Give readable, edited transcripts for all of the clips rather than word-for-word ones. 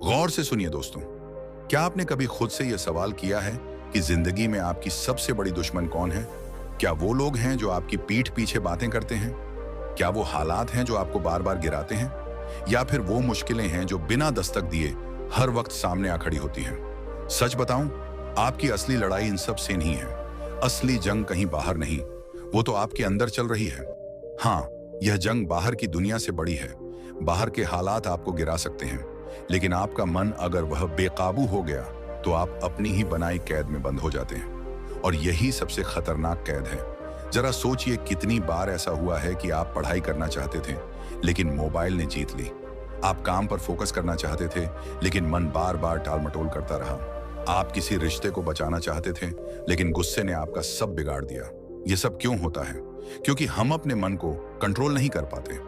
गौर से सुनिए दोस्तों, क्या आपने कभी खुद से यह सवाल किया है कि जिंदगी में आपकी सबसे बड़ी दुश्मन कौन है? क्या वो लोग हैं जो आपकी पीठ पीछे बातें करते हैं? क्या वो हालात हैं जो आपको बार बार गिराते हैं? या फिर वो मुश्किलें हैं जो बिना दस्तक दिए हर वक्त सामने आ खड़ी होती हैं? सच बताऊं, आपकी असली लड़ाई इन सब से नहीं है। असली जंग कहीं बाहर नहीं, वो तो आपके अंदर चल रही है। हाँ, यह जंग बाहर की दुनिया से बड़ी है। बाहर के हालात आपको गिरा सकते हैं, लेकिन आपका मन अगर वह बेकाबू हो गया तो आप अपनी ही बनाई कैद में बंद हो जाते हैं। और यही सबसे खतरनाक कैद है। जरा सोचिए, कितनी बार ऐसा हुआ है कि आप पढ़ाई करना चाहते थे लेकिन मोबाइल ने जीत ली। आप काम पर फोकस करना चाहते थे लेकिन मन बार बार टालमटोल करता रहा। आप किसी रिश्ते को बचाना चाहते थे लेकिन गुस्से ने आपका सब बिगाड़ दिया। ये सब क्यों होता है? क्योंकि हम अपने मन को कंट्रोल नहीं कर पाते।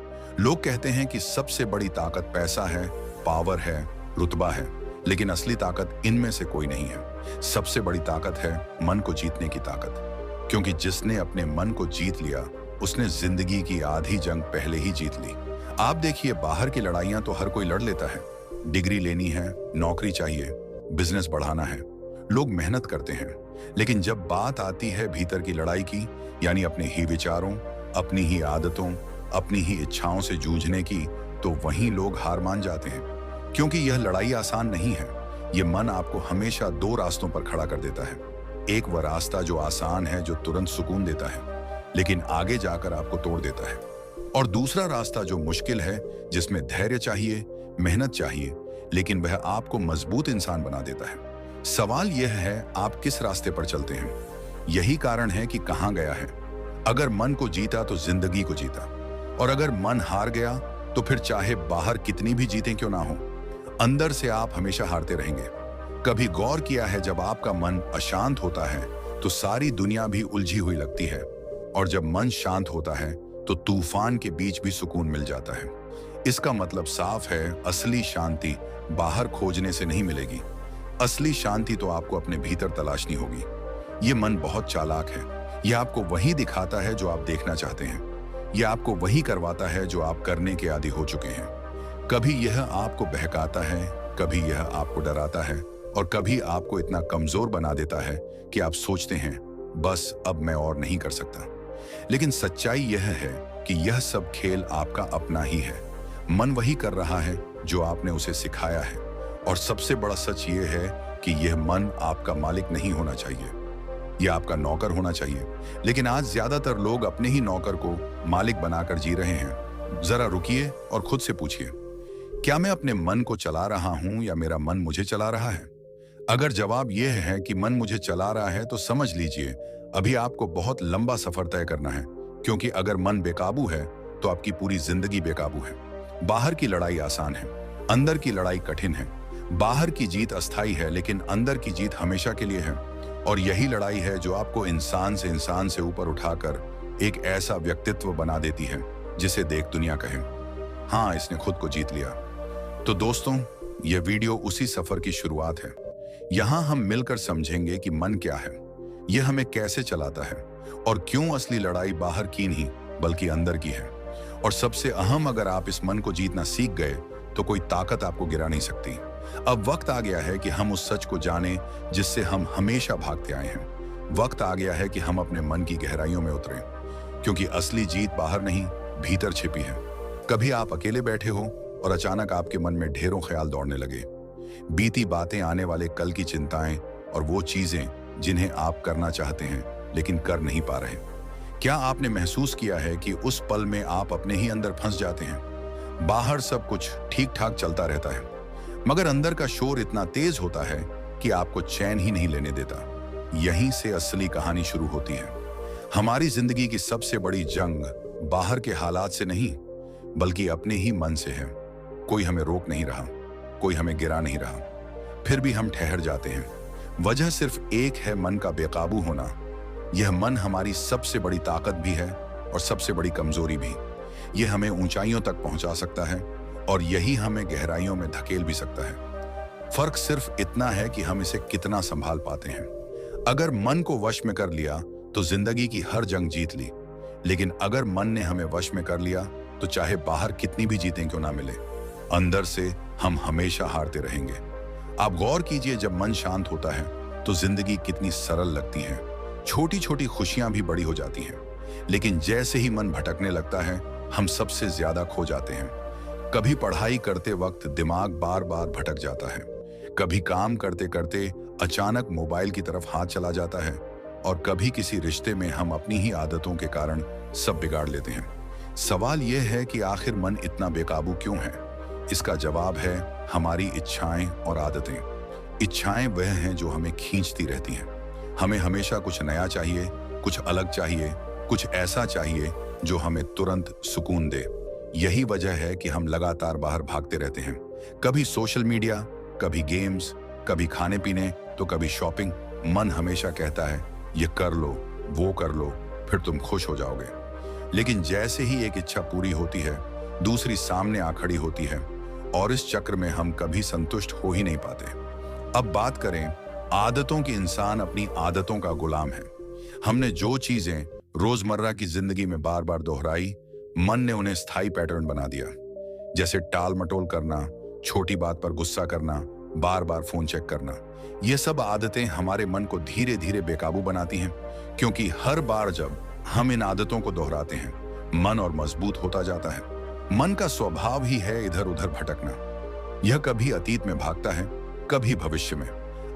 लोग कहते हैं कि सबसे बड़ी ताकत पैसा है, पावर है, रुतबा है, लेकिन असली ताकत इनमें से कोई नहीं है। सबसे बड़ी ताकत है मन को जीतने की ताकत। क्योंकि जिसने अपने मन को जीत लिया उसने जिंदगी की आधी जंग पहले ही जीत ली। आप देखिए, बाहर की लड़ाइयां तो हर कोई लड़ लेता है। डिग्री लेनी है, नौकरी चाहिए, बिजनेस बढ़ाना है, लोग मेहनत करते हैं। लेकिन जब बात आती है भीतर की लड़ाई की, यानी अपने ही विचारों, अपनी ही आदतों, अपनी ही इच्छाओं से जूझने की, तो वहीं लोग हार मान जाते हैं। क्योंकि यह लड़ाई आसान नहीं है। यह मन आपको हमेशा दो रास्तों पर खड़ा कर देता है। एक वह रास्ता जो आसान है, जो तुरंत सुकून देता है, लेकिन आगे जाकर आपको तोड़ देता है। और दूसरा रास्ता जो मुश्किल है, जिसमें धैर्य चाहिए, मेहनत चाहिए, लेकिन वह आपको मजबूत इंसान बना देता है। सवाल यह है, आप किस रास्ते पर चलते हैं? यही कारण है कि कहां गया है। अगर मन को जीता तो जिंदगी को जीता, और अगर मन हार गया तो फिर चाहे बाहर कितनी भी जीतें क्यों ना हो, अंदर से आप हमेशा हारते रहेंगे। कभी गौर किया है, जब आपका मन अशांत होता है तो सारी दुनिया भी उलझी हुई लगती है, और जब मन शांत होता है तो तूफान के बीच भी सुकून मिल जाता है। इसका मतलब साफ है, असली शांति बाहर खोजने से नहीं मिलेगी। असली शांति तो आपको अपने भीतर तलाशनी होगी। ये मन बहुत चालाक है। यह आपको वही दिखाता है जो आप देखना चाहते हैं। यह आपको वही करवाता है जो आप करने के आदी हो चुके हैं। कभी यह आपको बहकाता है, कभी यह आपको डराता है, और कभी आपको इतना कमजोर बना देता है कि आप सोचते हैं, बस अब मैं और नहीं कर सकता। लेकिन सच्चाई यह है कि यह सब खेल आपका अपना ही है। मन वही कर रहा है जो आपने उसे सिखाया है। और सबसे बड़ा सच यह है कि यह मन आपका मालिक नहीं होना चाहिए, यह आपका नौकर होना चाहिए। लेकिन आज ज्यादातर लोग अपने ही नौकर को मालिक बनाकर जी रहे हैं। जरा रुकिए और खुद से पूछिए, क्या मैं अपने मन को चला रहा हूं या मेरा मन मुझे चला रहा है? अगर जवाब यह है कि मन मुझे चला रहा है, तो समझ लीजिए अभी आपको बहुत लंबा सफर तय करना है। क्योंकि अगर मन बेकाबू है तो आपकी पूरी जिंदगी बेकाबू है। बाहर की लड़ाई आसान है, अंदर की लड़ाई कठिन है। बाहर की जीत अस्थायी है, लेकिन अंदर की जीत हमेशा के लिए है। और यही लड़ाई है जो आपको इंसान से ऊपर उठाकर एक ऐसा व्यक्तित्व बना देती है जिसे देख दुनिया कहे, हाँ, इसने खुद को जीत लिया। तो दोस्तों, यह वीडियो उसी सफर की शुरुआत है। यहां हम मिलकर समझेंगे कि मन क्या है, यह हमें कैसे चलाता है, और क्यों असली लड़ाई बाहर की नहीं बल्कि अंदर की है। और सबसे अहम, अगर आप इस मन को जीतना सीख गए तो कोई ताकत आपको गिरा नहीं सकती। अब वक्त आ गया है कि हम उस सच को जानें जिससे हम हमेशा भागते आए हैं। वक्त आ गया है कि हम अपने मन की गहराइयों में उतरें, क्योंकि असली जीत बाहर नहीं, भीतर छिपी है। कभी आप अकेले बैठे हो और अचानक आपके मन में ढेरों ख्याल दौड़ने लगे। बीती बातें, आने वाले कल की चिंताएं, और वो चीजें जिन्हें आप करना चाहते हैं लेकिन कर नहीं पा रहे। क्या आपने महसूस किया है कि उस पल में आप अपने ही अंदर फंस जाते हैं? बाहर सब कुछ ठीक ठाक चलता रहता है, मगर अंदर का शोर इतना तेज होता है कि आपको चैन ही नहीं लेने देता। यहीं से असली कहानी शुरू होती है। हमारी जिंदगी की सबसे बड़ी जंग बाहर के हालात से नहीं बल्कि अपने ही मन से है। कोई हमें रोक नहीं रहा, कोई हमें गिरा नहीं रहा, फिर भी हम ठहर जाते हैं। वजह सिर्फ एक है, मन का बेकाबू होना। यह मन हमारी सबसे बड़ी ताकत भी है और सबसे बड़ी कमजोरी भी। यह हमें ऊंचाइयों तक पहुंचा सकता है और यही हमें गहराइयों में धकेल भी सकता है। फर्क सिर्फ इतना है कि हम इसे कितना संभाल पाते हैं। अगर मन को वश में कर लिया तो जिंदगी की हर जंग जीत ली, लेकिन अगर मन ने हमें वश में कर लिया तो चाहे बाहर कितनी भी जीतें क्यों ना मिले, अंदर से हम हमेशा हारते रहेंगे। आप गौर कीजिए, जब मन शांत होता है तो जिंदगी कितनी सरल लगती है। छोटी छोटी खुशियां भी बड़ी हो जाती हैं। लेकिन जैसे ही मन भटकने लगता है, हम सबसे ज्यादा खो जाते हैं। कभी पढ़ाई करते वक्त दिमाग बार बार भटक जाता है, कभी काम करते करते अचानक मोबाइल की तरफ हाथ चला जाता है, और कभी किसी रिश्ते में हम अपनी ही आदतों के कारण सब बिगाड़ लेते हैं। सवाल यह है कि आखिर मन इतना बेकाबू क्यों है? इसका जवाब है हमारी इच्छाएं और आदतें। इच्छाएं वह हैं जो हमें खींचती रहती हैं। हमें हमेशा कुछ नया चाहिए, कुछ अलग चाहिए, कुछ ऐसा चाहिए जो हमें तुरंत सुकून दे। यही वजह है कि हम लगातार बाहर भागते रहते हैं। कभी सोशल मीडिया, कभी गेम्स, कभी खाने पीने, तो कभी शॉपिंग। मन हमेशा कहता है ये कर लो, वो कर लो, फिर तुम खुश हो जाओगे। लेकिन जैसे ही एक इच्छा पूरी होती है, दूसरी सामने आ खड़ी होती है, और इस चक्र में हम कभी संतुष्ट हो ही नहीं पाते। अब बात करें आदतों की। इंसान अपनी आदतों का गुलाम है। हमने जो चीजें रोजमर्रा की जिंदगी में बार बार दोहराई, मन ने उन्हें स्थायी पैटर्न बना दिया। जैसे टाल मटोल करना, छोटी बात पर गुस्सा करना, बार बार फोन चेक करना। ये सब आदतें हमारे मन को धीरे धीरे बेकाबू बनाती हैं, क्योंकि हर बार जब हम इन आदतों को दोहराते हैं, मन और मजबूत होता जाता है। मन का स्वभाव ही है इधर उधर भटकना। यह कभी अतीत में भागता है, कभी भविष्य में।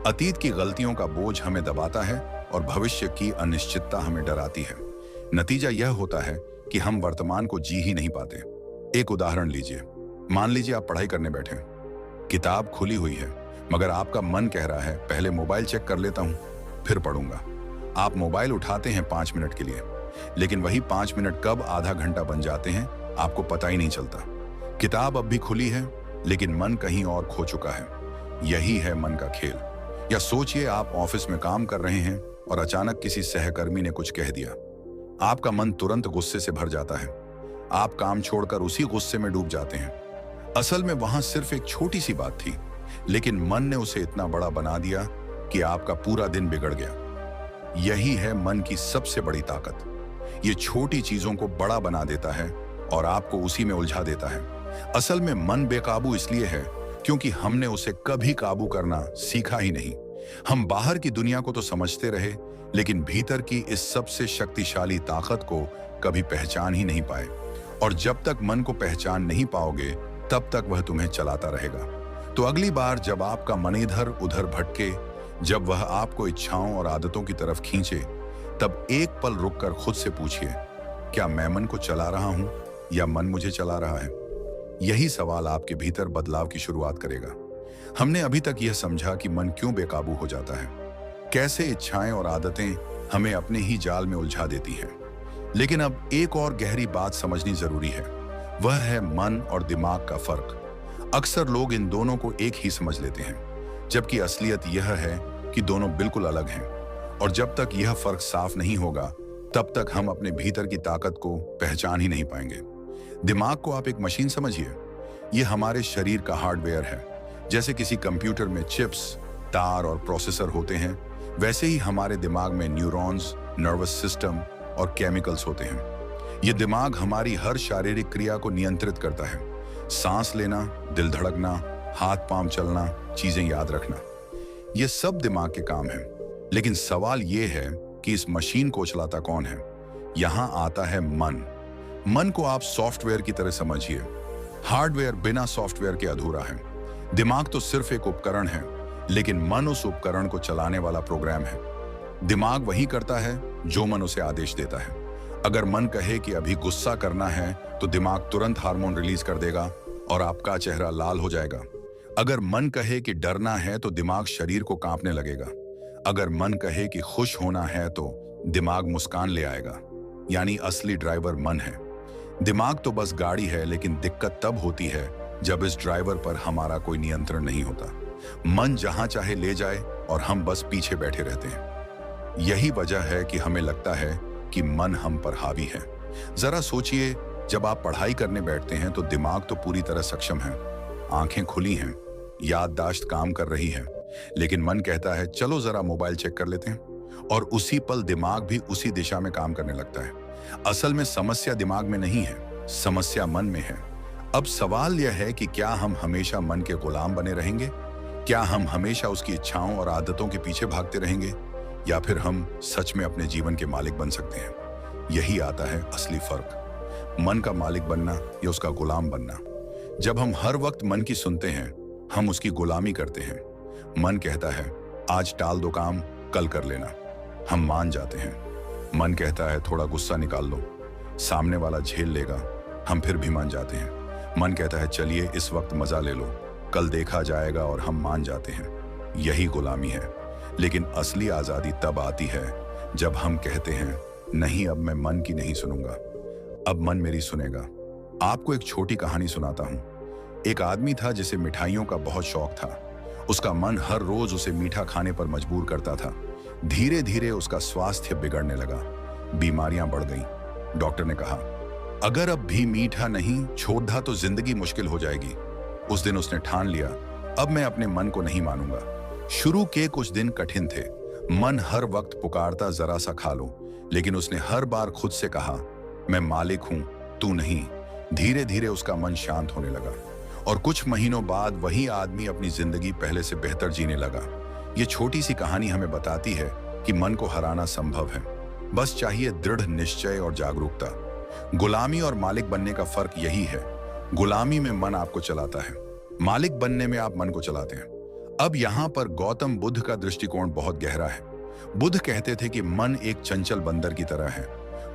अतीत की गलतियों का बोझ हमें दबाता है, और भविष्य की अनिश्चितता हमें डराती है। नतीजा यह होता है कि हम वर्तमान को जी ही नहीं पाते। एक उदाहरण लीजिए। मान लीजिए आप पढ़ाई करने बैठे हैं, किताब खुली हुई है, मगर आपका मन कह रहा है पहले मोबाइल चेक कर लेता हूं, फिर पढ़ूंगा। आप मोबाइल उठाते हैं 5 मिनट के लिए, लेकिन वही 5 मिनट कब आधा घंटा बन जाते हैं आपको पता ही नहीं चलता। किताब अब भी खुली है, लेकिन मन कहीं और खो चुका है। यही है मन का खेल। या सोचिए, आप ऑफिस में काम कर रहे हैं और अचानक किसी सहकर्मी ने कुछ कह दिया। आपका मन तुरंत गुस्से से भर जाता है। आप काम छोड़कर उसी गुस्से में डूब जाते हैं। असल में वहां सिर्फ एक छोटी सी बात थी, लेकिन मन ने उसे इतना बड़ा बना दिया कि आपका पूरा दिन बिगड़ गया। यही है मन की सबसे बड़ी ताकत। ये छोटी चीजों को बड़ा बना देता है और आपको उसी में उलझा देता है। असल में मन बेकाबू इसलिए है क्योंकि हमने उसे कभी काबू करना सीखा ही नहीं। हम बाहर की दुनिया को तो समझते रहे, लेकिन भीतर की इस सबसे शक्तिशाली ताकत को कभी पहचान ही नहीं पाए। और जब तक मन को पहचान नहीं पाओगे, तब तक वह तुम्हें चलाता रहेगा। तो अगली बार जब आपका मन इधर उधर भटके, जब वह आपको इच्छाओं और आदतों की तरफ खींचे, तब एक पल रुककर खुद से पूछिए, क्या मैं मन को चला रहा हूं या मन मुझे चला रहा है? यही सवाल आपके भीतर बदलाव की शुरुआत करेगा। हमने अभी तक यह समझा कि मन क्यों बेकाबू हो जाता है, कैसे इच्छाएं और आदतें हमें अपने ही जाल में उलझा देती हैं। लेकिन अब एक और गहरी बात समझनी जरूरी है, वह है मन और दिमाग का फर्क। अक्सर लोग इन दोनों को एक ही समझ लेते हैं, जबकि असलियत यह है कि दोनों बिल्कुल अलग हैं। और जब तक यह फर्क साफ नहीं होगा, तब तक हम अपने भीतर की ताकत को पहचान ही नहीं पाएंगे। दिमाग को आप एक मशीन समझिए। यह हमारे शरीर का हार्डवेयर है। जैसे किसी कंप्यूटर में चिप्स, तार और प्रोसेसर होते हैं, वैसे ही हमारे दिमाग में न्यूरॉन्स, नर्वस सिस्टम और केमिकल्स होते हैं। ये दिमाग हमारी हर शारीरिक क्रिया को नियंत्रित करता है। सांस लेना, दिल धड़कना, हाथ पांव चलना, चीजें याद रखना, ये सब दिमाग के काम हैं। लेकिन सवाल ये है कि इस मशीन को चलाता कौन है? यहां आता है मन। मन को आप सॉफ्टवेयर की तरह समझिए। हार्डवेयर बिना सॉफ्टवेयर के अधूरा है। दिमाग तो सिर्फ एक उपकरण है, लेकिन मन उस उपकरण को चलाने वाला प्रोग्राम है। दिमाग वही करता है जो मन उसे आदेश देता है। अगर मन कहे कि अभी गुस्सा करना है, तो दिमाग तुरंत हार्मोन रिलीज कर देगा और आपका चेहरा लाल हो जाएगा। अगर मन कहे कि डरना है, तो दिमाग शरीर को कांपने लगेगा। अगर मन कहे कि खुश होना है, तो दिमाग मुस्कान ले आएगा। यानी असली ड्राइवर मन है। दिमाग तो बस गाड़ी है, लेकिन दिक्कत तब होती है जब इस ड्राइवर पर हमारा कोई नियंत्रण नहीं होता। मन जहां चाहे ले जाए और हम बस पीछे बैठे रहते हैं। यही वजह है कि हमें लगता है कि मन हम पर हावी है। जरा सोचिए, जब आप पढ़ाई करने बैठते हैं तो दिमाग तो पूरी तरह सक्षम है, आंखें खुली हैं, याददाश्त काम कर रही है, लेकिन मन कहता है चलो जरा मोबाइल चेक कर लेते हैं, और उसी पल दिमाग भी उसी दिशा में काम करने लगता है। असल में समस्या दिमाग में नहीं है, समस्या मन में है। अब सवाल यह है कि क्या हम हमेशा मन के गुलाम बने रहेंगे? क्या हम हमेशा उसकी इच्छाओं और आदतों के पीछे भागते रहेंगे, या फिर हम सच में अपने जीवन के मालिक बन सकते हैं? यही आता है असली फर्क, मन का मालिक बनना या उसका गुलाम बनना। जब हम हर वक्त मन की सुनते हैं, हम उसकी गुलामी करते हैं। मन कहता है आज टाल दो काम, कल कर लेना, हम मान जाते हैं। मन कहता है थोड़ा गुस्सा निकाल लो, सामने वाला झेल लेगा, हम फिर भी मान जाते हैं। मन कहता है चलिए इस वक्त मजा ले लो, कल देखा जाएगा, और हम मान जाते हैं। यही गुलामी है। लेकिन असली आजादी तब आती है जब हम कहते हैं नहीं, अब मैं मन की नहीं सुनूंगा, अब मन मेरी सुनेगा। आपको एक छोटी कहानी सुनाता हूं। एक आदमी था जिसे मिठाइयों का बहुत शौक था। उसका मन हर रोज उसे मीठा खाने पर मजबूर करता था। धीरे धीरे उसका स्वास्थ्य बिगड़ने लगा, बीमारियां बढ़ गईं। डॉक्टर ने कहा अगर अब भी मीठा नहीं छोड़ा तो जिंदगी मुश्किल हो जाएगी। उस दिन उसने ठान लिया अब मैं अपने मन को नहीं मानूंगा। शुरू के कुछ दिन कठिन थे। मन हर वक्त पुकारता जरा सा खा लो, लेकिन उसने हर बार खुद से कहा मैं मालिक हूं, तू नहीं। धीरे धीरे उसका मन शांत होने लगा और कुछ महीनों बाद वही आदमी अपनी जिंदगी पहले से बेहतर जीने लगा। ये छोटी सी कहानी हमें बताती है कि मन को हराना संभव है, बस चाहिए दृढ़ निश्चय और जागरूकता। गुलामी और मालिक बनने का फर्क यही है, गुलामी में मन आपको चलाता है, मालिक बनने में आप मन को चलाते हैं। अब यहाँ पर गौतम बुद्ध का दृष्टिकोण बहुत गहरा है। बुद्ध कहते थे कि मन एक चंचल बंदर की तरह है।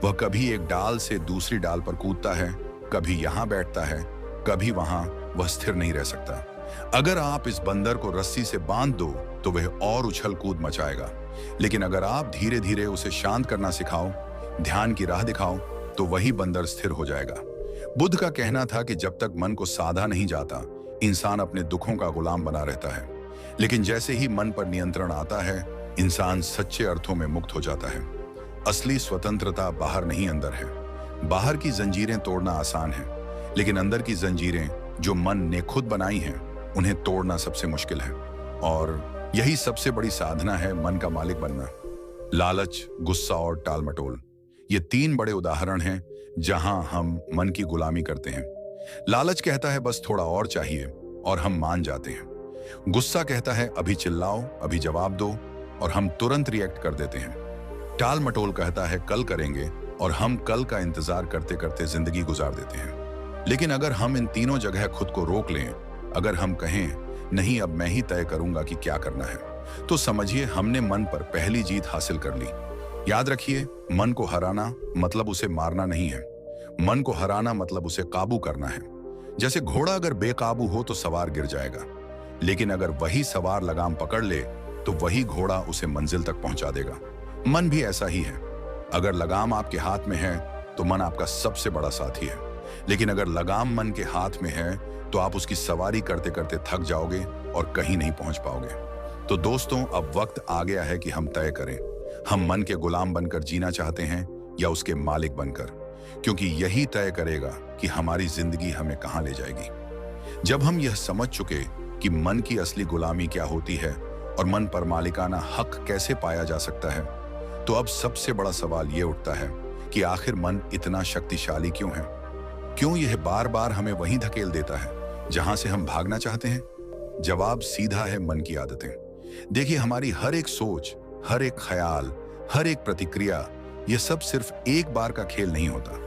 वह कभी एक डाल से दूसरी डाल पर कूदता है, कभी यहाँ बैठता है, कभी वहां। वह स्थिर नहीं रह सकता। अगर आप इस बंदर को रस्सी से बांध दो तो वह और उछल कूद मचाएगा, लेकिन अगर आप धीरे धीरे उसे शांत करना सिखाओ, ध्यान की राह दिखाओ, तो वही बंदर स्थिर हो जाएगा। बुद्ध का कहना था कि जब तक मन को साधा नहीं जाता, इंसान अपने दुखों का गुलाम बना रहता है, लेकिन जैसे ही मन पर नियंत्रण आता है, इंसान सच्चे अर्थों में मुक्त हो जाता है। असली स्वतंत्रता बाहर नहीं अंदर है। बाहर की जंजीरें तोड़ना आसान है, लेकिन अंदर की जंजीरें जो मन ने खुद बनाई हैं, उन्हें तोड़ना सबसे मुश्किल है। और यही सबसे बड़ी साधना है मन का मालिक बनना। लालच, गुस्सा और टालमटोल, ये तीन बड़े उदाहरण हैं जहां हम मन की गुलामी करते हैं। लालच कहता है बस थोड़ा और चाहिए, और हम मान जाते हैं। गुस्सा कहता है अभी चिल्लाओ, अभी जवाब दो, और हम तुरंत रिएक्ट कर देते हैं। टाल मटोल कहता है कल करेंगे, और हम कल का इंतजार करते करते जिंदगी गुजार देते हैं। लेकिन अगर हम इन तीनों जगह खुद को रोक लें, अगर हम कहें नहीं अब मैं ही तय करूंगा कि क्या करना है, तो समझिए हमने मन पर पहली जीत हासिल कर ली। याद रखिए, मन को हराना मतलब उसे मारना नहीं है, मन को हराना मतलब उसे काबू करना है। जैसे घोड़ा अगर बेकाबू हो तो सवार गिर जाएगा, लेकिन अगर वही सवार लगाम पकड़ ले तो वही घोड़ा उसे मंजिल तक पहुंचा देगा। मन भी ऐसा ही है। अगर लगाम आपके हाथ में है तो मन आपका सबसे बड़ा साथी है, लेकिन अगर लगाम मन के हाथ में है तो आप उसकी सवारी करते करते थक जाओगे और कहीं नहीं पहुंच पाओगे। तो दोस्तों, अब वक्त आ गया है कि हम तय करें, हम मन के गुलाम बनकर जीना चाहते हैं या उसके मालिक बनकर, क्योंकि यही तय करेगा कि हमारी जिंदगी हमें कहां ले जाएगी। जब हम यह समझ चुके कि मन की असली गुलामी क्या होती है और मन पर मालिकाना हक कैसे पाया जा सकता है, तो अब सबसे बड़ा सवाल यह उठता है कि आखिर मन इतना शक्तिशाली क्यों है? क्यों यह बार बार हमें वहीं धकेल देता है जहां से हम भागना चाहते हैं? जवाब सीधा है, मन की आदतें। देखिए, हमारी हर एक सोच, हर एक ख्याल, हर एक प्रतिक्रिया, यह सब सिर्फ एक बार का खेल नहीं होता।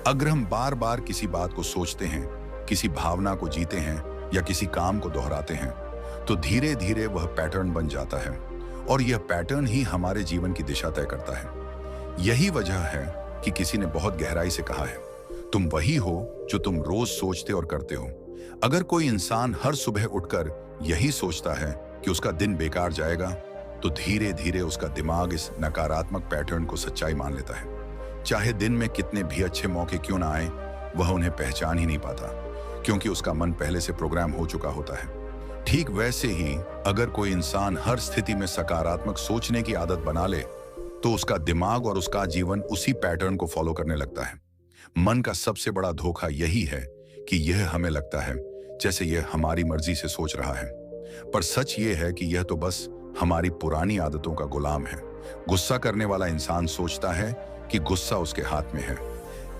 अगर हम बार बार किसी बात को सोचते हैं, किसी भावना को जीते हैं या किसी काम को दोहराते हैं, तो धीरे धीरे वह पैटर्न बन जाता है, और यह पैटर्न ही हमारे जीवन की दिशा तय करता है। यही वजह है कि किसी ने बहुत गहराई से कहा है, तुम वही हो जो तुम रोज सोचते और करते हो। अगर कोई इंसान हर सुबह उठकर यही सोचता है कि उसका दिन बेकार जाएगा, तो धीरे धीरे उसका दिमाग इस नकारात्मक पैटर्न को सच्चाई मान लेता है। चाहे दिन में कितने भी अच्छे मौके क्यों ना आए, वह उन्हें पहचान ही नहीं पाता, क्योंकि उसका मन पहले से प्रोग्राम हो चुका होता है। ठीक वैसे ही अगर कोई इंसान हर स्थिति में सकारात्मक सोचने की आदत बना ले, तो उसका दिमाग और उसका जीवन उसी पैटर्न को फॉलो करने लगता है। मन का सबसे बड़ा धोखा यही है कि यह हमें लगता है जैसे यह हमारी मर्जी से सोच रहा है, पर सच ये है कि यह तो बस हमारी पुरानी आदतों का गुलाम है। गुस्सा करने वाला इंसान सोचता है कि गुस्सा उसके हाथ में है,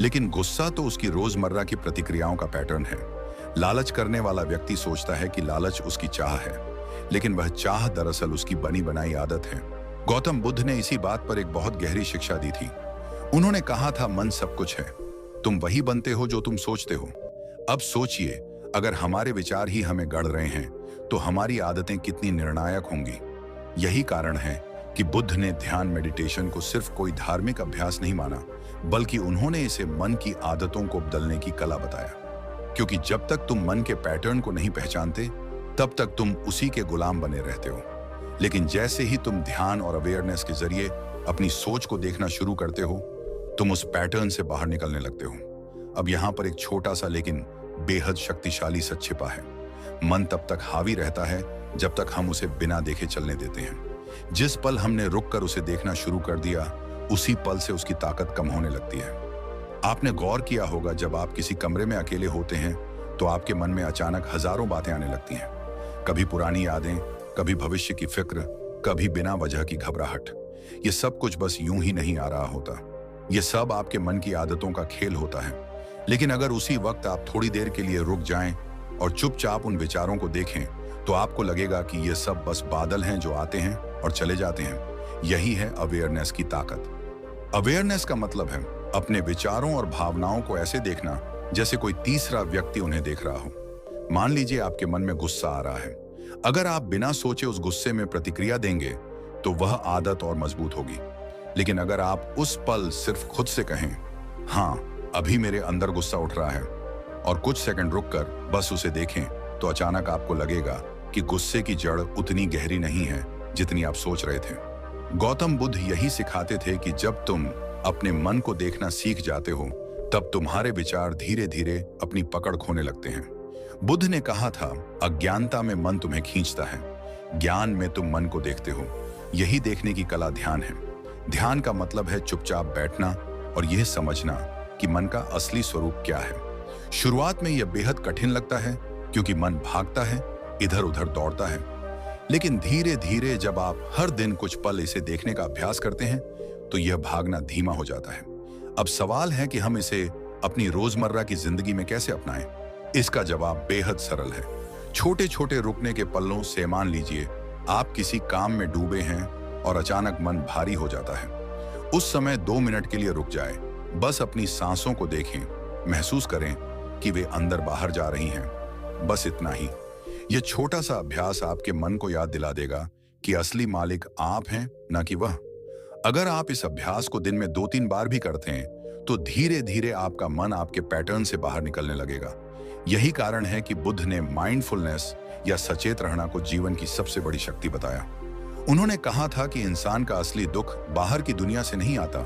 लेकिन गुस्सा तो उसकी रोजमर्रा की प्रतिक्रियाओं का पैटर्न है। लालच करने वाला व्यक्ति सोचता है कि लालच उसकी चाह है, लेकिन वह चाह दरअसल उसकी बनी बनाई आदत है। गौतम बुद्ध ने इसी बात पर एक बहुत गहरी शिक्षा दी थी। उन्होंने कहा था, मन सब कुछ है, तुम वही बनते हो जो तुम सोचते हो। अब सोचिए, अगर हमारे विचार ही हमें गढ़ रहे हैं तो हमारी आदतें कितनी निर्णायक होंगी। यही कारण है कि बुद्ध ने ध्यान मेडिटेशन को सिर्फ कोई धार्मिक अभ्यास नहीं माना, बल्कि उन्होंने इसे मन की आदतों को बदलने की कला बताया। क्योंकि जब तक तुम मन के पैटर्न को नहीं पहचानते, तब तक तुम उसी के गुलाम बने रहते हो। लेकिन जैसे ही तुम ध्यान और अवेयरनेस के जरिए अपनी सोच को देखना शुरू करते हो, तुम उस पैटर्न से बाहर निकलने लगते हो। अब यहाँ पर एक छोटा सा लेकिन बेहद शक्तिशाली सच छिपा है। मन तब तक हावी रहता है जब तक हम उसे बिना देखे चलने देते हैं। जिस पल हमने रुककर उसे देखना शुरू कर दिया, उसी पल से उसकी ताकत कम होने लगती है। आपने गौर किया होगा, जब आप किसी कमरे में अकेले होते हैं तो आपके मन में अचानक हजारों बातें आने लगती हैं। कभी पुरानी यादें, कभी भविष्य की फिक्र, कभी बिना वजह की घबराहट। ये सब कुछ बस यूं ही नहीं आ रहा होता। ये सब आपके मन की आदतों का खेल होता है। लेकिन अगर उसी वक्त आप थोड़ी देर के लिए रुक जाएं और चुपचाप उन विचारों को देखें, तो आपको लगेगा कि ये सब बस बादल हैं जो आते हैं और चले जाते हैं। यही है अवेयरनेस की ताकत। अवेयरनेस का मतलब है अपने विचारों और भावनाओं को ऐसे देखना जैसे कोई तीसरा व्यक्ति उन्हें देख रहा हो। मान लीजिए आपके मन में गुस्सा आ रहा है। अगर आप बिना सोचे उस गुस्से में प्रतिक्रिया देंगे तो वह आदत और मजबूत होगी। लेकिन अगर आप उस पल सिर्फ खुद से कहें, हाँ अभी मेरे अंदर गुस्सा उठ रहा है, और कुछ सेकंड रुककर बस उसे देखें, तो अचानक आपको लगेगा कि गुस्से की जड़ उतनी गहरी नहीं है जितनी आप सोच रहे थे। गौतम बुद्ध यही सिखाते थे कि जब तुम अपने मन को देखना सीख जाते हो, तब तुम्हारे विचार धीरे धीरे अपनी पकड़ खोने लगते हैं। बुद्ध ने कहा था, अज्ञानता में मन तुम्हें खींचता है, ज्ञान में तुम मन को देखते हो। यही देखने की कला ध्यान है। ध्यान का मतलब है चुपचाप बैठना और यह समझना कि मन का असली स्वरूप क्या है। शुरुआत में यह बेहद कठिन लगता है क्योंकि मन भागता है, इधर उधर दौड़ता है। लेकिन धीरे धीरे जब आप हर दिन कुछ पल इसे देखने का अभ्यास करते हैं, तो यह भागना धीमा हो जाता है। अब सवाल है कि हम इसे अपनी रोजमर्रा की जिंदगी में कैसे अपनाएं। इसका जवाब बेहद सरल है। छोटे छोटे रुकने के पलों से मान लीजिए आप किसी काम में डूबे हैं और अचानक मन भारी हो जाता है। उस समय 2 मिनट के लिए रुक जाए, बस अपनी सांसों को देखें, महसूस करें कि वे अंदर बाहर जा रही हैं। बस इतना ही। यह छोटा सा अभ्यास आपके मन को याद दिला देगा कि असली मालिक आप हैं, न कि वह। अगर आप इस अभ्यास को दिन में 2-3 बार भी करते हैं, तो धीरे धीरे आपका मन आपके पैटर्न से बाहर निकलने लगेगा। यही कारण है कि बुद्ध ने माइंडफुलनेस या सचेत रहना को जीवन की सबसे बड़ी शक्ति बताया। उन्होंने कहा था कि इंसान का असली दुख बाहर की दुनिया से नहीं आता,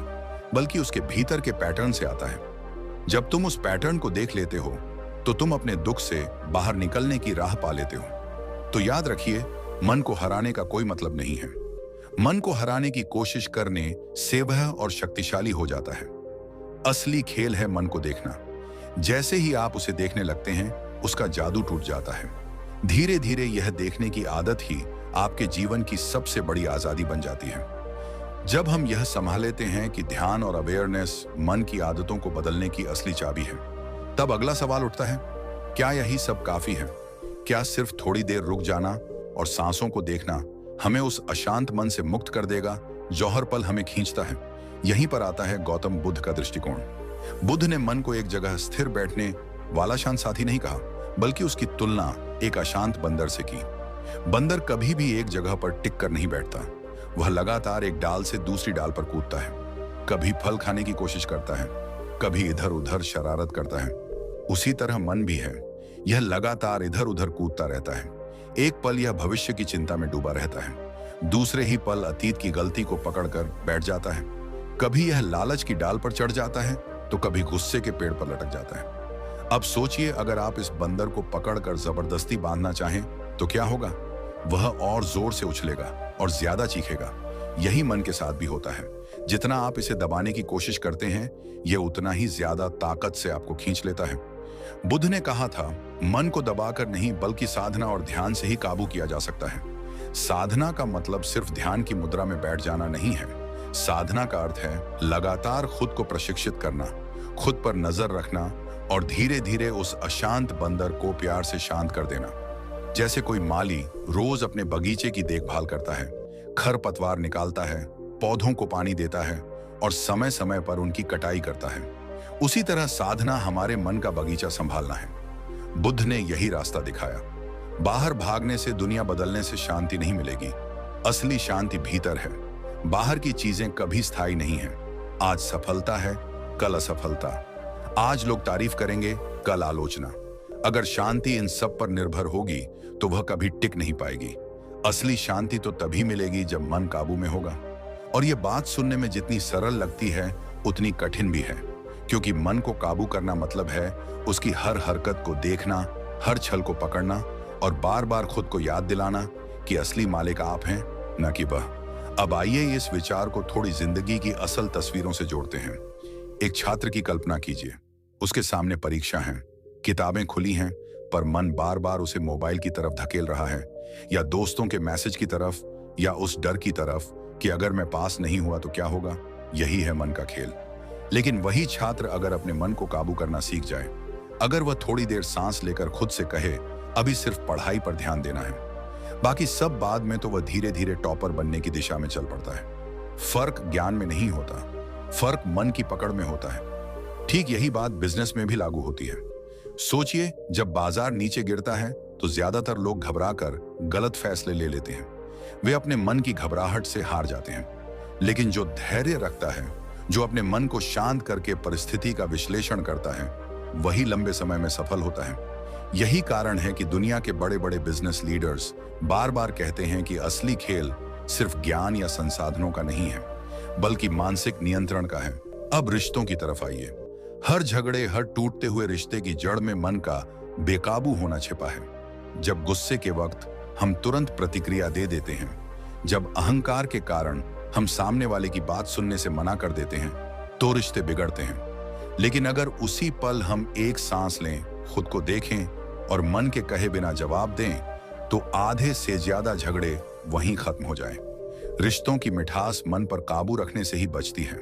बल्कि उसके भीतर के पैटर्न से आता है। जब तुम उस पैटर्न को देख लेते हो, तो तुम अपने दुख से बाहर निकलने की राह पा लेते हो। तो याद रखिए, मन को हराने का कोई मतलब नहीं है। मन को हराने की कोशिश करने से वह और शक्तिशाली हो जाता है। असली खेल है मन को देखना। जैसे ही आप उसे देखने लगते हैं, उसका जादू टूट जाता है। धीरे धीरे यह देखने की आदत ही आपके जीवन की सबसे बड़ी आजादी बन जाती है। जब हम यह संभाल लेते हैं कि ध्यान और अवेयरनेस मन की आदतों को बदलने की असली चाबी है, तब अगला सवाल उठता है, क्या यही सब काफी है? क्या सिर्फ थोड़ी देर रुक जाना और सांसों को देखना हमें उस अशांत मन से मुक्त कर देगा जो हर पल हमें खींचता है? यहीं पर आता है गौतम बुद्ध का दृष्टिकोण। बुद्ध ने मन को एक जगह स्थिर बैठने वाला शांत साथी नहीं कहा, बल्कि उसकी तुलना एक अशांत बंदर से की। बंदर कभी भी एक जगह पर टिक कर नहीं बैठता। वह लगातार एक डाल से दूसरी डाल पर कूदता है, कभी फल खाने की कोशिश करता है, कभी इधर उधर शरारत करता है। उसी तरह मन भी है, यह लगातार इधर उधर कूदता रहता है। एक पल यह भविष्य की चिंता में डूबा रहता है, दूसरे ही पल अतीत की गलती को पकड़कर बैठ जाता है। कभी यह लालच की डाल पर चढ़ जाता है, तो कभी गुस्से के पेड़ पर लटक जाता है। अब सोचिए, अगर आप इस बंदर को पकड़कर जबरदस्ती बांधना चाहें तो क्या होगा? वह और जोर से उछलेगा और ज्यादा चीखेगा। यही मन के साथ भी होता है। जितना आप इसे दबाने की कोशिश करते हैं, यह उतना ही ज्यादा ताकत से आपको खींच लेता है। बुद्ध ने कहा था, मन को दबाकर नहीं बल्कि साधना और ध्यान से ही काबू किया जा सकता है। साधना का मतलब सिर्फ ध्यान की मुद्रा में बैठ जाना नहीं है। साधना का अर्थ है लगातार खुद को प्रशिक्षित करना, खुद पर नजर रखना और धीरे धीरे उस अशांत बंदर को प्यार से शांत कर देना। जैसे कोई माली रोज अपने बगीचे की देखभाल करता है, खरपतवार निकालता है, पौधों को पानी देता है और समय समय पर उनकी कटाई करता है, उसी तरह साधना हमारे मन का बगीचा संभालना है। बुद्ध ने यही रास्ता दिखाया। बाहर भागने से, दुनिया बदलने से शांति नहीं मिलेगी। असली शांति भीतर है। बाहर की चीजें कभी स्थायी नहीं है। आज सफलता है, कल असफलता। आज लोग तारीफ करेंगे, कल आलोचना। अगर शांति इन सब पर निर्भर होगी तो वह कभी टिक नहीं पाएगी। असली शांति तो तभी मिलेगी जब मन काबू में होगा। और यह बात सुनने में जितनी सरल लगती है उतनी कठिन भी है, क्योंकि मन को काबू करना मतलब है उसकी हर हरकत को देखना, हर छल को पकड़ना और बार बार खुद को याद दिलाना कि असली मालिक आप हैं, न कि वह। अब आइए इस विचार को थोड़ी जिंदगी की असल तस्वीरों से जोड़ते हैं। एक छात्र की कल्पना कीजिए। उसके सामने परीक्षा है, किताबें खुली हैं, पर मन बार बार उसे मोबाइल की तरफ धकेल रहा है, या दोस्तों के मैसेज की तरफ, या उस डर की तरफ कि अगर मैं पास नहीं हुआ तो क्या होगा। यही है मन का खेल। लेकिन वही छात्र अगर अपने मन को काबू करना सीख जाए, अगर वह थोड़ी देर सांस लेकर खुद से कहे अभी सिर्फ पढ़ाई पर ध्यान देना है, बाकी सब बाद में, तो वह धीरे धीरे टॉपर बनने की दिशा में चल पड़ता है। फर्क ज्ञान में नहीं होता, फर्क मन की पकड़ में होता है। ठीक यही बात बिजनेस में भी लागू होती है। सोचिए, जब बाजार नीचे गिरता है तो ज्यादातर लोग घबराकर गलत फैसले ले लेते हैं। वे अपने मन की घबराहट से हार जाते हैं। लेकिन जो धैर्य रखता है, जो अपने मन को शांत करके परिस्थिति का विश्लेषण करता है, वही लंबे समय में सफल होता है। यही कारण है कि दुनिया के बड़े बड़े बिजनेस लीडर्स बार बार कहते हैं कि असली खेल सिर्फ ज्ञान या संसाधनों का नहीं है, बल्कि मानसिक नियंत्रण का है। अब रिश्तों की तरफ आइए। हर झगड़े, हर टूटते हुए रिश्ते की जड़ में मन का बेकाबू होना छिपा है। जब गुस्से के वक्त हम तुरंत प्रतिक्रिया दे देते हैं, जब अहंकार के कारण हम सामने वाले की बात सुनने से मना कर देते हैं, तो रिश्ते बिगड़ते हैं। लेकिन अगर उसी पल हम एक सांस लें, खुद को देखें और मन के कहे बिना जवाब दें, तो आधे से ज्यादा झगड़े वहीं खत्म हो जाएं। रिश्तों की मिठास मन पर काबू रखने से ही बचती है।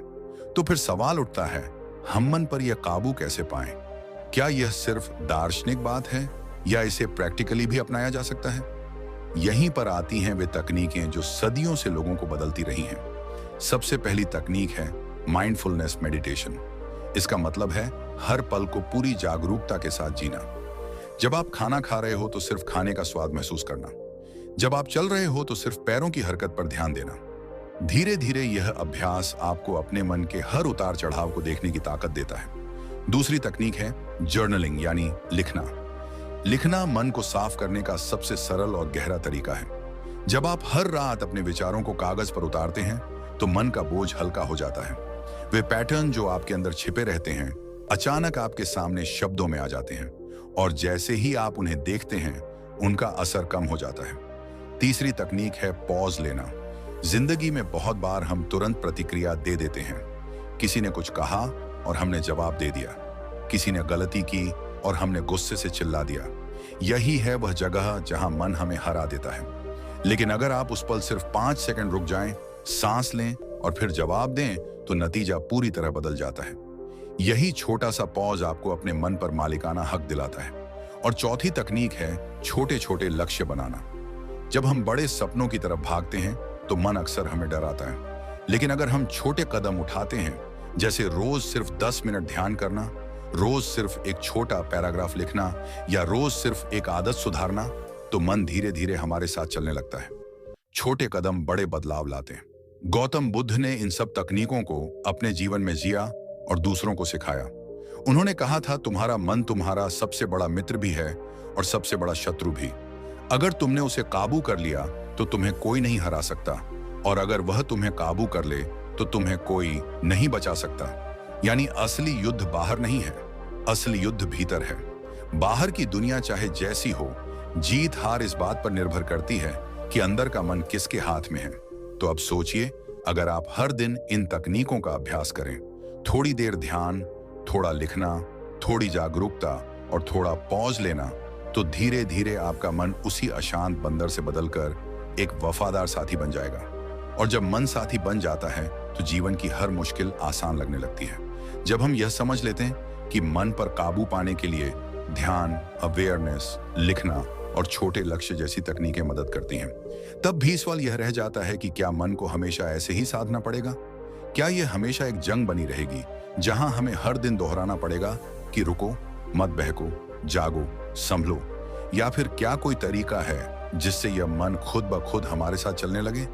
तो फिर सवाल उठता है, हम मन पर यह काबू कैसे पाएं? क्या यह सिर्फ दार्शनिक बात है या इसे प्रैक्टिकली भी अपनाया जा सकता है? यहीं पर आती हैं वे तकनीकें जो सदियों से लोगों को बदलती रही हैं। सबसे पहली तकनीक है माइंडफुलनेस मेडिटेशन। इसका मतलब है हर पल को पूरी जागरूकता के साथ जीना। जब आप खाना खा रहे हो तो सिर्फ खाने का स्वाद महसूस करना। जब आप चल रहे हो तो सिर्फ पैरों की हरकत पर ध्यान देना। धीरे धीरे यह अभ्यास आपको अपने मन के हर उतार चढ़ाव को देखने की ताकत देता है। दूसरी तकनीक है जर्नलिंग, यानी लिखना। लिखना मन को साफ करने का सबसे सरल और गहरा तरीका है। जब आप हर रात अपने विचारों को कागज पर उतारते हैं तो मन का बोझ हल्का हो जाता है। वे पैटर्न जो आपके अंदर छिपे रहते हैं अचानक आपके सामने शब्दों में आ जाते हैं, और जैसे ही आप उन्हें देखते हैं उनका असर कम हो जाता है। तीसरी तकनीक है पॉज लेना। जिंदगी में बहुत बार हम तुरंत प्रतिक्रिया दे देते हैं। किसी ने कुछ कहा और हमने जवाब दे दिया, किसी ने गलती की और हमने गुस्से से चिल्ला दिया। यही है वह जगह जहां मन हमें हरा देता है। लेकिन अगर आप उस पल सिर्फ 5 सेकंड रुक जाएं, सांस लें और फिर जवाब दें, तो नतीजा पूरी तरह बदल जाता है। यही छोटा सा पॉज आपको अपने मन पर मालिकाना हक दिलाता है। और चौथी तकनीक है छोटे छोटे लक्ष्य बनाना। जब हम बड़े सपनों की तरफ भागते हैं तो मन अक्सर हमें डराता है। लेकिन अगर हम छोटे कदम उठाते हैं, जैसे रोज सिर्फ 10 मिनट ध्यान करना, रोज सिर्फ एक छोटा पैराग्राफ लिखना, या रोज सिर्फ एक आदत सुधारना, तो मन धीरे धीरे हमारे साथ चलने लगता है। छोटे कदम बड़े बदलाव लाते हैं। गौतम बुद्ध ने इन सब तकनीकों को अपने जीवन में जिया और दूसरों को सिखाया। उन्होंने कहा था, तुम्हारा मन तुम्हारा सबसे बड़ा मित्र भी है और सबसे बड़ा शत्रु भी। अगर तुमने उसे काबू कर लिया तो तुम्हें कोई नहीं हरा सकता, और अगर वह तुम्हें काबू कर ले तो तुम्हें कोई नहीं बचा सकता। यानी असली युद्ध बाहर नहीं है, असली युद्ध भीतर है। बाहर की दुनिया चाहे जैसी हो, जीत हार इस बात पर निर्भर करती है कि अंदर का मन किसके हाथ में है। तो अब सोचिए, अगर आप हर दिन इन तकनीकों का अभ्यास करें, थोड़ी देर ध्यान, थोड़ा लिखना, थोड़ी जागरूकता और थोड़ा पॉज लेना, तो धीरे धीरे आपका मन उसी अशांत बंदर से बदलकर एक वफादार साथी बन जाएगा। और जब मन साथी बन जाता है तो जीवन की हर मुश्किल आसान लगने लगती है। जब हम यह समझ लेते हैं कि मन पर काबू पाने के लिए ध्यान, अवेयरनेस, लिखना और छोटे लक्ष्य जैसी तकनीकें मदद करती हैं। तब भी सवाल यह रह जाता है कि क्या मन को हमेशा ऐसे ही साधना पड़ेगा? क्या यह हमेशा एक जंग बनी रहेगी जहां हमें हर दिन दोहराना पड़ेगा कि रुको, मत बहको, जागो, संभलो? या फिर क्या कोई तरीका है जिससे यह मन खुद ब खुद हमारे साथ चलने लगे,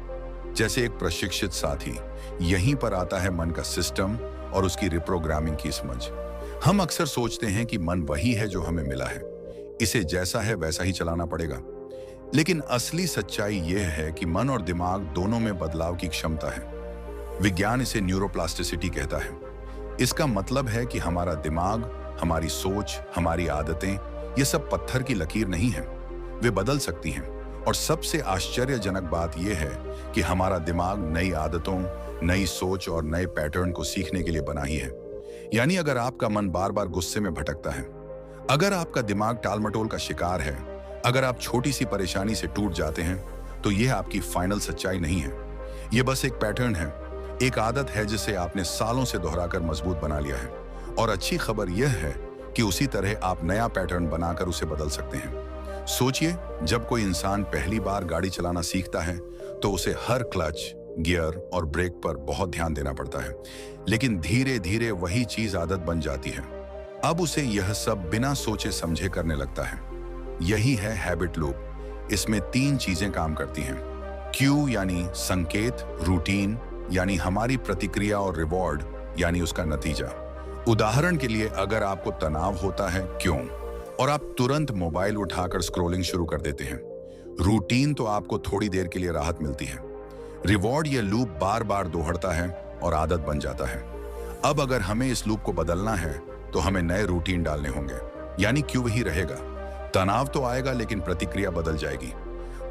जैसे एक प्रशिक्षित साथी? यहीं पर आता है मन का सिस्टम और उसकी रिप्रोग्रामिंग की समझ। हम अक्सर सोचते हैं कि मन वही है जो हमें मिला है, इसे जैसा है वैसा ही चलाना पड़ेगा। लेकिन असली सच्चाई यह है कि मन और दिमाग दोनों में बदलाव की क्षमता है। विज्ञान इसे न्यूरोप्लास्टिसिटी कहता है। इसका मतलब है कि हमारा दिमाग, हमारी सोच, हमारी आदतें, ये सब पत्थर की लकीर नहीं है, वे बदल सकती हैं। और सबसे आश्चर्यजनक बात यह है कि हमारा दिमाग नई आदतों, नई सोच और नए पैटर्न को सीखने के लिए बना ही है। यानी अगर आपका मन बार बार गुस्से में भटकता है, अगर आपका दिमाग टालमटोल का शिकार है, अगर आप छोटी सी परेशानी से टूट जाते हैं, तो यह आपकी फाइनल सच्चाई नहीं है। यह बस एक पैटर्न है, एक आदत है जिसे आपने सालों से दोहराकर मजबूत बना लिया है। और अच्छी खबर यह है कि उसी तरह आप नया पैटर्न बनाकर उसे बदल सकते हैं। सोचिए, जब कोई इंसान पहली बार गाड़ी चलाना सीखता है तो उसे हर क्लच, गियर और ब्रेक पर बहुत ध्यान देना पड़ता है। लेकिन धीरे धीरे वही चीज आदत बन जाती है। अब उसे यह सब बिना सोचे समझे करने लगता है। यही है हैबिट लूप। इसमें 3 चीजें काम करती हैं। क्यू यानी संकेत, रूटीन यानी हमारी प्रतिक्रिया और रिवॉर्ड यानी उसका नतीजा। उदाहरण के लिए, अगर आपको तनाव होता है, क्यों, और आप तुरंत मोबाइल उठाकर स्क्रॉलिंग शुरू कर देते हैं। रूटीन तो आपको थोड़ी देर के लिए राहत मिलती है। रिवॉर्ड ये लूप बार बार दोहराता है और आदत बन जाता है। अब अगर हमें इस लूप को बदलना है तो हमें नए रूटीन डालने होंगे। यानी क्यों ही रहेगा, तनाव तो आएगा लेकिन प्रतिक्रिया बदल जाएगी।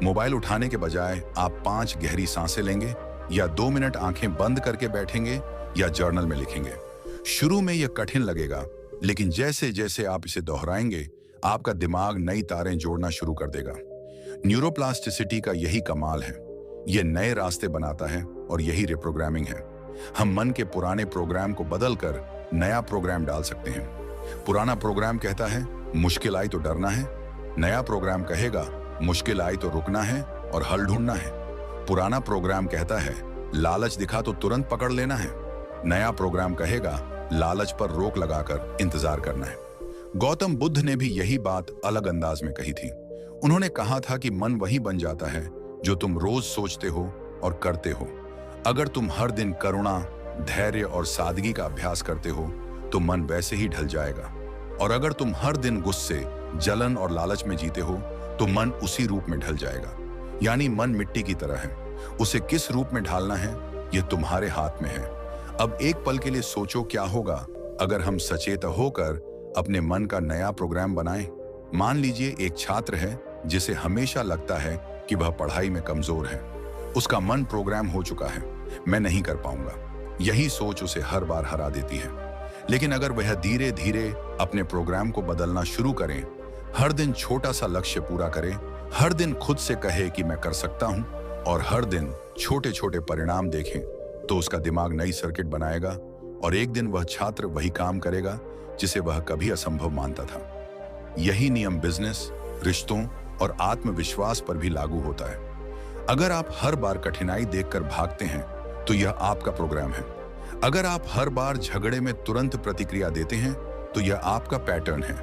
मोबाइल उठाने के बजाय आप 5 गहरी सांसें लेंगे, या 2 मिनट आंखें बंद करके बैठेंगे, या जर्नल में लिखेंगे। शुरू में यह कठिन लगेगा, लेकिन जैसे जैसे आप इसे दोहराएंगे, आपका दिमाग नई तारें जोड़ना शुरू कर देगा। न्यूरोप्लास्टिसिटी का यही कमाल है। यह नए रास्ते बनाता है और यही रिप्रोग्रामिंग है। हम मन के पुराने प्रोग्राम को बदलकर नया प्रोग्राम डाल सकते हैं। पुराना प्रोग्राम कहता है मुश्किल आई तो डरना है। नया प्रोग्राम कहेगा मुश्किल आई तो रुकना है और हल ढूंढना है। पुराना प्रोग्राम कहता है लालच दिखा तो तुरंत पकड़ लेना है। नया प्रोग्राम कहेगा लालच पर रोक लगाकर इंतजार करना है। गौतम बुद्ध ने भी यही बात अलग अंदाज में कही थी। उन्होंने कहा था कि मन वही बन जाता है जो तुम रोज सोचते हो और करते हो। अगर तुम हर दिन करुणा, धैर्य और सादगी का अभ्यास करते हो तो मन वैसे ही ढल जाएगा। और अगर तुम हर दिन गुस्से, जलन और लालच में जीते हो तो मन उसी रूप में ढल जाएगा। यानी मन मिट्टी की तरह है, उसे किस रूप में ढालना है यह तुम्हारे हाथ में है। अब एक पल के लिए सोचो, क्या होगा अगर हम सचेत होकर अपने मन का नया प्रोग्राम बनाएं। मान लीजिए एक छात्र है जिसे हमेशा लगता है कि वह पढ़ाई में कमजोर है। उसका मन प्रोग्राम हो चुका है, मैं नहीं कर पाऊंगा। यही सोच उसे हर बार हरा देती है। लेकिन अगर वह धीरे धीरे अपने प्रोग्राम को बदलना शुरू करें, हर दिन छोटा सा लक्ष्य पूरा करें, हर दिन खुद से कहे कि मैं कर सकता हूं, और हर दिन छोटे छोटे परिणाम देखें, तो उसका दिमाग नई सर्किट बनाएगा और एक दिन वह छात्र वही काम करेगा जिसे वह कभी असंभव मानता था। यही नियम बिजनेस, रिश्तों और आत्मविश्वास पर भी लागू होता है। अगर आप हर बार कठिनाई देखकर भागते हैं तो यह आपका प्रोग्राम है। अगर आप हर बार झगड़े में तुरंत प्रतिक्रिया देते हैं तो यह आपका पैटर्न है।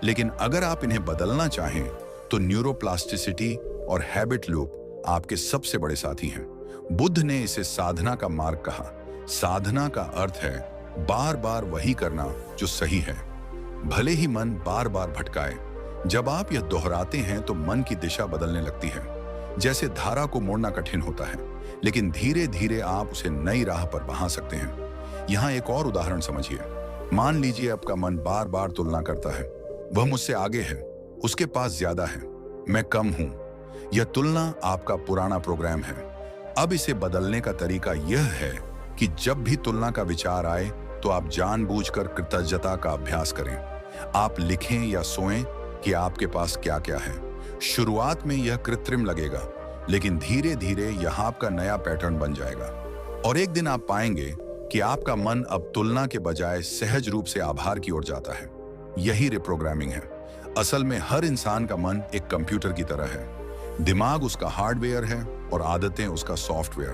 लेकिन अगर आप इन्हें बदलना चाहें तो न्यूरोप्लास्टिसिटी और हैबिट लूप आपके सबसे बड़े साथी हैं। बुद्ध ने इसे साधना का मार्ग कहा। साधना का अर्थ है बार बार वही करना जो सही है, भले ही मन बार बार भटकाए। जब आप यह दोहराते हैं तो मन की दिशा बदलने लगती है। जैसे धारा को मोड़ना कठिन होता है, लेकिन धीरे धीरे आप उसे नई राह पर बहा सकते हैं। यहाँ एक और उदाहरण समझिए। मान लीजिए आपका मन बार बार तुलना करता है, वह मुझसे आगे है, उसके पास ज्यादा है, मैं कम हूं। यह तुलना आपका पुराना प्रोग्राम है। अब इसे बदलने का तरीका यह है कि जब भी तुलना का विचार आए तो आप जानबूझकर कृतज्ञता का अभ्यास करें। आप लिखें या सोएं कि आपके पास क्या क्या है। शुरुआत में यह कृत्रिम लगेगा, लेकिन धीरे धीरे यह आपका नया पैटर्न बन जाएगा। और एक दिन आप पाएंगे कि आपका मन अब तुलना के बजाय सहज रूप से आभार की ओर जाता है। यही रिप्रोग्रामिंग है। असल में हर इंसान का मन एक कंप्यूटर की तरह है। दिमाग उसका हार्डवेयर है और आदतें उसका सॉफ्टवेयर।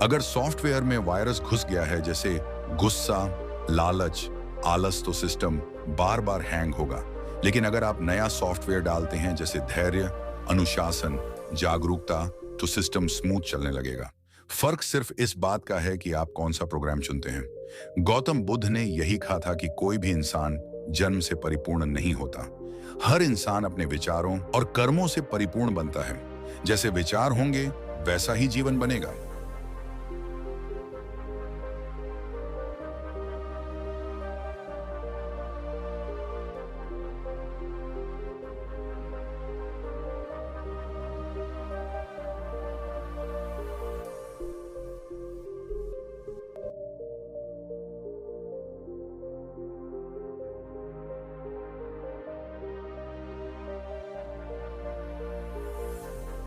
अगर सॉफ्टवेयर में वायरस घुस गया है, जैसे गुस्सा, लालच, आलस, तो सिस्टम बार बार हैंग होगा। लेकिन अगर आप नया सॉफ्टवेयर डालते हैं, जैसे धैर्य, अनुशासन, जागरूकता, तो सिस्टम स्मूथ चलने लगेगा। फर्क सिर्फ इस बात का है कि आप कौन सा प्रोग्राम चुनते हैं। गौतम बुद्ध ने यही कहा था कि कोई भी इंसान जन्म से परिपूर्ण नहीं होता। हर इंसान अपने विचारों और कर्मों से परिपूर्ण बनता है। जैसे विचार होंगे, वैसा ही जीवन बनेगा।